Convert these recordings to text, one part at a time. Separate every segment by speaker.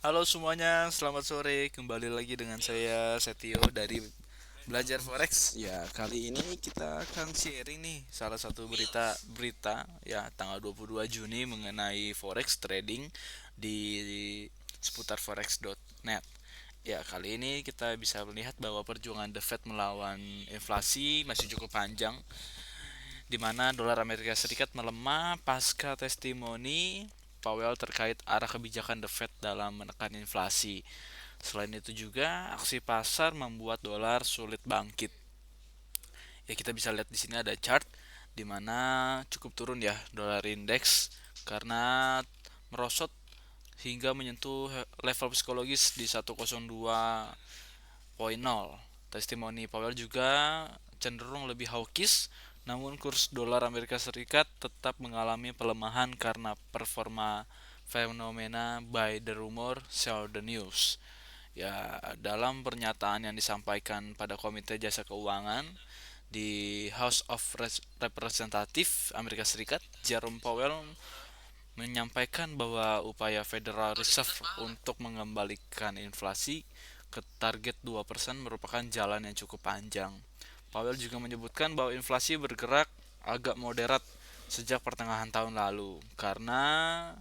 Speaker 1: Halo semuanya, selamat sore. Kembali lagi dengan saya Setio dari Belajar Forex. Ya, kali ini kita akan sharing nih salah satu berita ya tanggal 22 Juni mengenai forex trading di seputar forex.net. Ya, kali ini kita bisa melihat bahwa perjuangan The Fed melawan inflasi masih cukup panjang, di mana dolar Amerika Serikat melemah pasca testimoni Powell terkait arah kebijakan The Fed dalam menekan inflasi. Selain itu juga aksi pasar membuat dolar sulit bangkit. Ya, kita bisa lihat di sini ada chart di mana cukup turun ya dolar indeks karena merosot hingga menyentuh level psikologis di 102.0. Testimoni Powell juga cenderung lebih hawkish, namun kurs dolar Amerika Serikat tetap mengalami pelemahan karena performa fenomena buy the rumor, sell the news. Ya, dalam pernyataan yang disampaikan pada Komite Jasa Keuangan di House of Representative Amerika Serikat, Jerome Powell menyampaikan bahwa upaya Federal Reserve untuk mengembalikan inflasi ke target 2% merupakan jalan yang cukup panjang. Powell juga menyebutkan bahwa inflasi bergerak agak moderat sejak pertengahan tahun lalu karena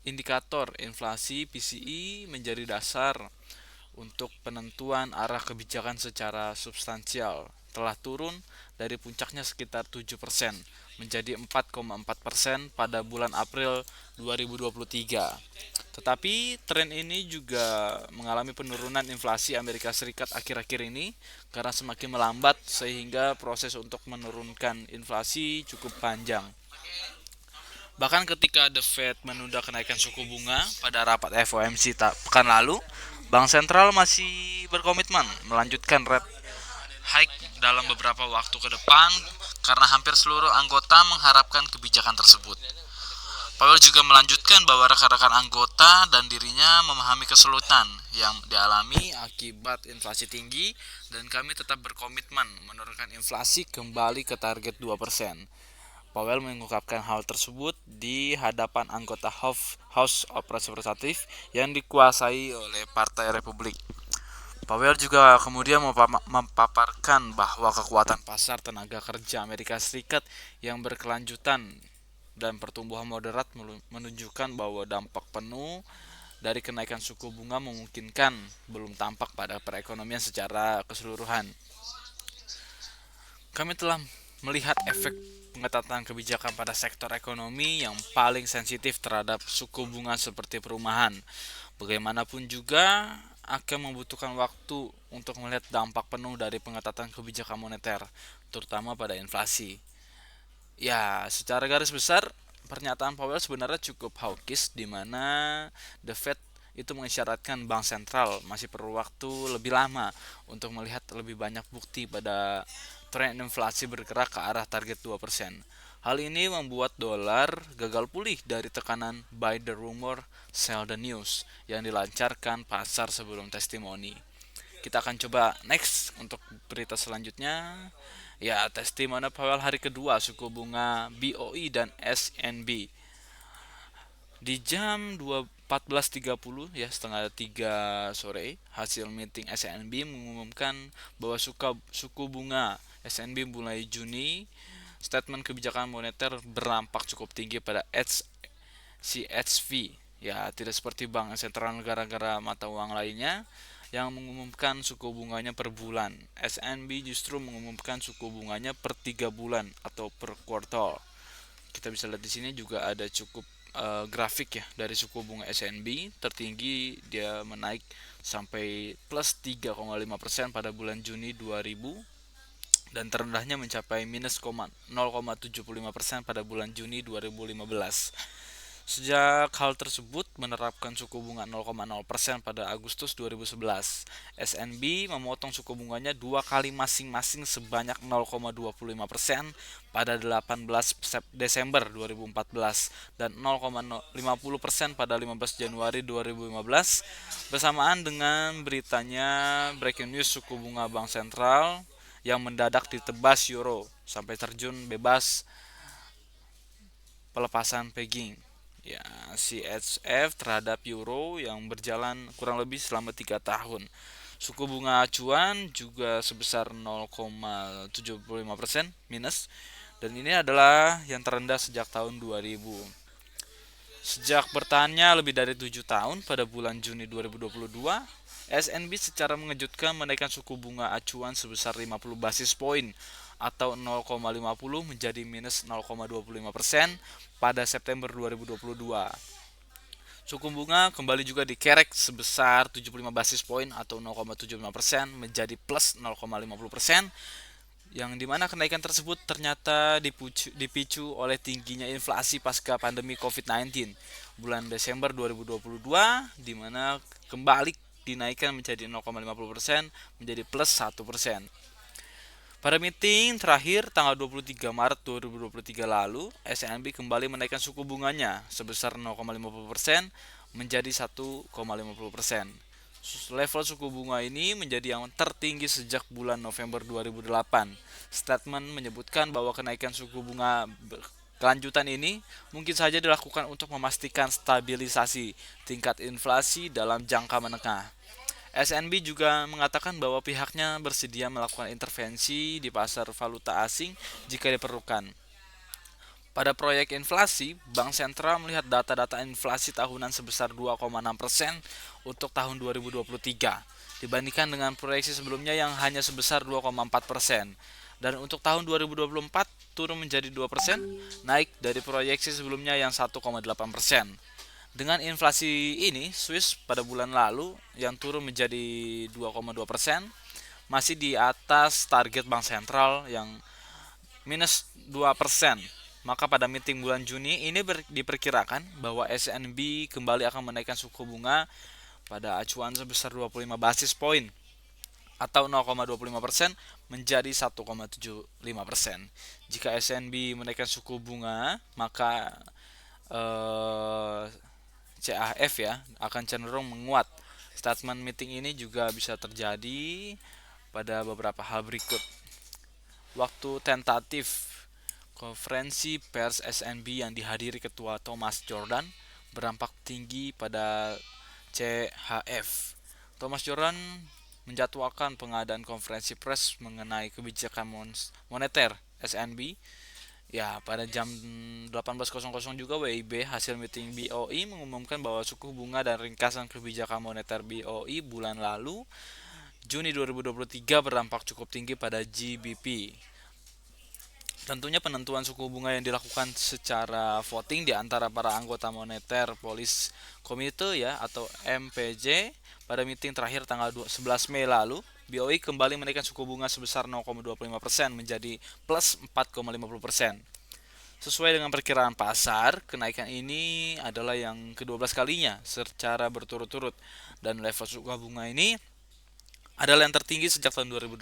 Speaker 1: indikator inflasi PCE menjadi dasar untuk penentuan arah kebijakan secara substansial telah turun dari puncaknya sekitar 7% menjadi 4,4% pada bulan April 2023. Tetapi tren ini juga mengalami penurunan inflasi Amerika Serikat akhir-akhir ini karena semakin melambat sehingga proses untuk menurunkan inflasi cukup panjang. Bahkan ketika The Fed menunda kenaikan suku bunga pada rapat FOMC pekan lalu, Bank Sentral masih berkomitmen melanjutkan rate hike dalam beberapa waktu ke depan karena hampir seluruh anggota mengharapkan kebijakan tersebut. Powell juga melanjutkan bahwa rekan-rekan anggota dan dirinya memahami kesulitan yang dialami akibat inflasi tinggi dan kami tetap berkomitmen menurunkan inflasi kembali ke target 2%. Powell mengungkapkan hal tersebut di hadapan anggota House of Representatives yang dikuasai oleh Partai Republik. Powell juga kemudian memaparkan bahwa kekuatan pasar tenaga kerja Amerika Serikat yang berkelanjutan dan pertumbuhan moderat menunjukkan bahwa dampak penuh dari kenaikan suku bunga memungkinkan belum tampak pada perekonomian secara keseluruhan. Kami telah melihat efek pengetatan kebijakan pada sektor ekonomi yang paling sensitif terhadap suku bunga seperti perumahan. Bagaimanapun juga akan membutuhkan waktu untuk melihat dampak penuh dari pengetatan kebijakan moneter, terutama pada inflasi. Ya, secara garis besar pernyataan Powell sebenarnya cukup hawkish di mana The Fed itu mengisyaratkan bank sentral masih perlu waktu lebih lama untuk melihat lebih banyak bukti pada tren inflasi bergerak ke arah target 2%. Hal ini membuat dolar gagal pulih dari tekanan buy the rumor, sell the news yang dilancarkan pasar sebelum testimoni. Kita akan coba next untuk berita selanjutnya. Ya, testimoni Powell hari kedua suku bunga BOE dan SNB di jam 14.30 ya setengah 3 sore. Hasil meeting SNB mengumumkan bahwa suku bunga SNB mulai Juni statement kebijakan moneter berdampak cukup tinggi pada CHV. Ya, tidak seperti bank sentral negara-negara mata uang lainnya yang mengumumkan suku bunganya per bulan. SNB justru mengumumkan suku bunganya per 3 bulan atau per kuartal. Kita bisa lihat di sini juga ada cukup grafik ya dari suku bunga SNB. Tertinggi dia menaik sampai plus 3,5% pada bulan Juni 2000 dan terendahnya mencapai minus 0,75% pada bulan Juni 2015. Sejak hal tersebut menerapkan suku bunga 0,0% pada Agustus 2011, SNB memotong suku bunganya dua kali masing-masing sebanyak 0,25% pada 18 Desember 2014 dan 0,50% pada 15 Januari 2015. Bersamaan dengan beritanya breaking news suku bunga Bank Sentral yang mendadak ditebas euro sampai terjun bebas pelepasan pegging. ya CHF terhadap euro yang berjalan kurang lebih selama 3 tahun. Suku bunga acuan juga sebesar 0,75% minus, dan ini adalah yang terendah sejak tahun 2000. Sejak bertahannya lebih dari 7 tahun pada bulan Juni 2022, SNB secara mengejutkan menaikkan suku bunga acuan sebesar 50 basis poin atau 0,50 menjadi minus 0,25% pada September 2022. Suku bunga kembali juga dikerek sebesar 75 basis poin atau 0,75% menjadi plus 0,50%, yang dimana kenaikan tersebut ternyata dipicu oleh tingginya inflasi pasca pandemi COVID-19 bulan Desember 2022, di mana kembali dinaikkan menjadi 0,50% menjadi plus 1%. Pada meeting terakhir tanggal 23 Maret 2023 lalu, SNB kembali menaikkan suku bunganya sebesar 0,50% menjadi 1,50%. Level suku bunga ini menjadi yang tertinggi sejak bulan November 2008. Statement menyebutkan bahwa kenaikan suku bunga kelanjutan ini mungkin saja dilakukan untuk memastikan stabilisasi tingkat inflasi dalam jangka menengah. SNB juga mengatakan bahwa pihaknya bersedia melakukan intervensi di pasar valuta asing jika diperlukan. Pada proyek inflasi, Bank Sentral melihat data-data inflasi tahunan sebesar 2,6% untuk tahun 2023 dibandingkan dengan proyeksi sebelumnya yang hanya sebesar 2,4%. Dan untuk tahun 2024 turun menjadi 2%, naik dari proyeksi sebelumnya yang 1,8%. Dengan inflasi ini, Swiss pada bulan lalu yang turun menjadi 2,2%, masih di atas target Bank Sentral yang minus 2%. Maka pada meeting bulan Juni ini diperkirakan bahwa SNB kembali akan menaikkan suku bunga pada acuan sebesar 25 basis poin atau 0,25% menjadi 1,75%. Jika SNB menaikkan suku bunga, maka CAF ya akan cenderung menguat. Statement meeting ini juga bisa terjadi pada beberapa hal berikut. Waktu tentatif konferensi pers SNB yang dihadiri Ketua Thomas Jordan berdampak tinggi pada CHF. Thomas Jordan menjadwalkan pengadaan konferensi pers mengenai kebijakan moneter SNB. Ya, pada jam 18.00 juga WIB hasil meeting BOE mengumumkan bahwa suku bunga dan ringkasan kebijakan moneter BOE bulan lalu Juni 2023 berdampak cukup tinggi pada GBP. Tentunya penentuan suku bunga yang dilakukan secara voting di antara para anggota moneter Policy Committee ya atau MPJ pada meeting terakhir tanggal 11 Mei lalu. BOI kembali menaikkan suku bunga sebesar 0,25% menjadi plus 4,50%. Sesuai dengan perkiraan pasar, kenaikan ini adalah yang ke-12 kalinya secara berturut-turut, dan level suku bunga ini adalah yang tertinggi sejak tahun 2008.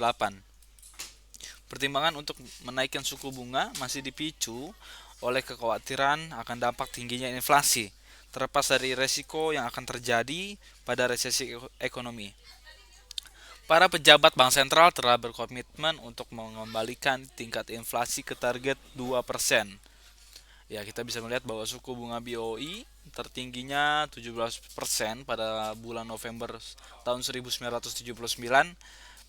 Speaker 1: Pertimbangan untuk menaikkan suku bunga masih dipicu oleh kekhawatiran akan dampak tingginya inflasi, terlepas dari resiko yang akan terjadi pada resesi ekonomi. Para pejabat bank sentral telah berkomitmen untuk mengembalikan tingkat inflasi ke target 2%. Ya, kita bisa melihat bahwa suku bunga BOI tertingginya 17% pada bulan November tahun 1979,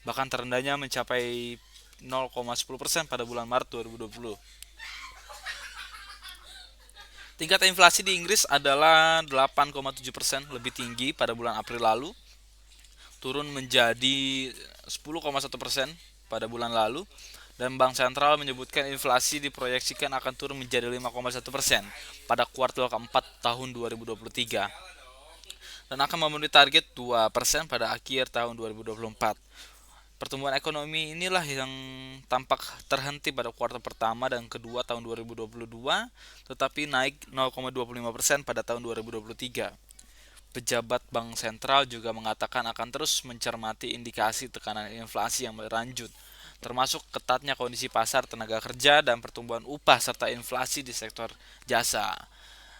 Speaker 1: bahkan terendahnya mencapai 0,10% pada bulan Maret 2020. Tingkat inflasi di Inggris adalah 8,7%, lebih tinggi pada bulan April lalu, turun menjadi 10,1% pada bulan lalu, dan Bank Sentral menyebutkan inflasi diproyeksikan akan turun menjadi 5,1% pada kuartal keempat tahun 2023 dan akan memenuhi target 2% pada akhir tahun 2024. Pertumbuhan ekonomi inilah yang tampak terhenti pada kuartal pertama dan kedua tahun 2022, tetapi naik 0,25% pada tahun 2023. Pejabat Bank Sentral juga mengatakan akan terus mencermati indikasi tekanan inflasi yang berlanjut, termasuk ketatnya kondisi pasar tenaga kerja dan pertumbuhan upah serta inflasi di sektor jasa.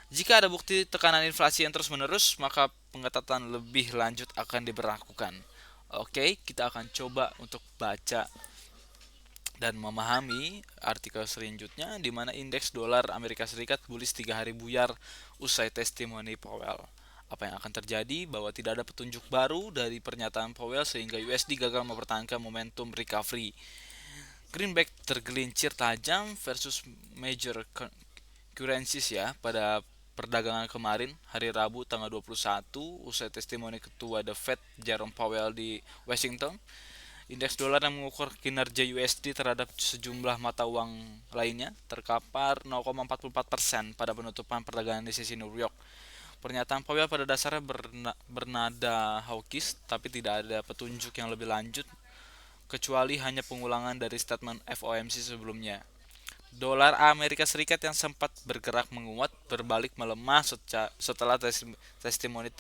Speaker 1: Jika ada bukti tekanan inflasi yang terus-menerus, maka pengetatan lebih lanjut akan diberlakukan. Oke, kita akan coba untuk baca dan memahami artikel selanjutnya, di mana indeks dolar Amerika Serikat bullish 3 hari buyar usai testimoni Powell. Apa yang akan terjadi bahwa tidak ada petunjuk baru dari pernyataan Powell sehingga USD gagal mempertahankan momentum recovery. Greenback tergelincir tajam versus major currencies ya pada perdagangan kemarin hari Rabu tanggal 21 usai testimoni ketua The Fed Jerome Powell di Washington. Indeks dolar yang mengukur kinerja USD terhadap sejumlah mata uang lainnya terkapar 0,44% pada penutupan perdagangan di sesi New York. Pernyataan Powell pada dasarnya bernada hawkish, tapi tidak ada petunjuk yang lebih lanjut kecuali hanya pengulangan dari statement FOMC sebelumnya. Dolar Amerika Serikat yang sempat bergerak menguat berbalik melemah setelah testimoni.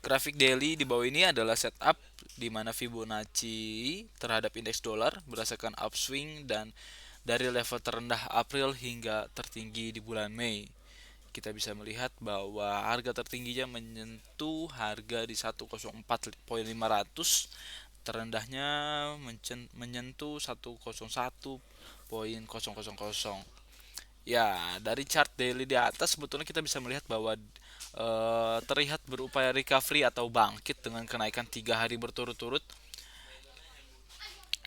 Speaker 1: Grafik daily di bawah ini adalah setup di mana Fibonacci terhadap indeks dolar berdasarkan upswing dan dari level terendah April hingga tertinggi di bulan Mei. Kita bisa melihat bahwa harga tertingginya menyentuh harga di 104.500, terendahnya menyentuh 101.000. Ya, dari chart daily di atas sebetulnya kita bisa melihat bahwa terlihat berupaya recovery atau bangkit dengan kenaikan 3 hari berturut-turut.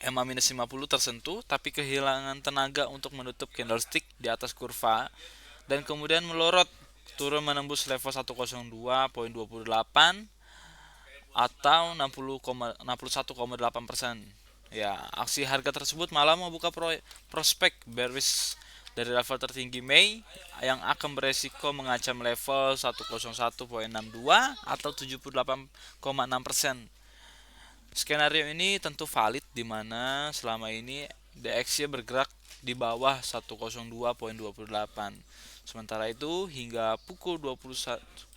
Speaker 1: EMA-50 tersentuh tapi kehilangan tenaga untuk menutup candlestick di atas kurva dan kemudian melorot turun menembus level 102.28 atau 61,8%. Ya, aksi harga tersebut malah membuka prospek bearish dari level tertinggi Mei yang akan beresiko mengancam level 101.62 atau 78,6%. Skenario ini tentu valid di mana selama ini DXY bergerak di bawah 102.28. Sementara itu hingga pukul 12.01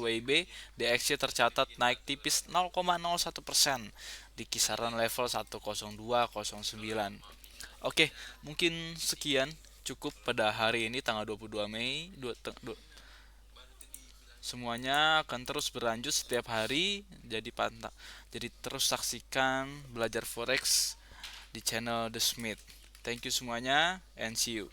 Speaker 1: WIB DXY tercatat naik tipis 0,01% di kisaran level 102.09. Oke, mungkin sekian cukup pada hari ini tanggal 22 Mei. Semuanya akan terus berlanjut setiap hari, jadi terus saksikan belajar forex di channel The Smith. Thank you semuanya and see you.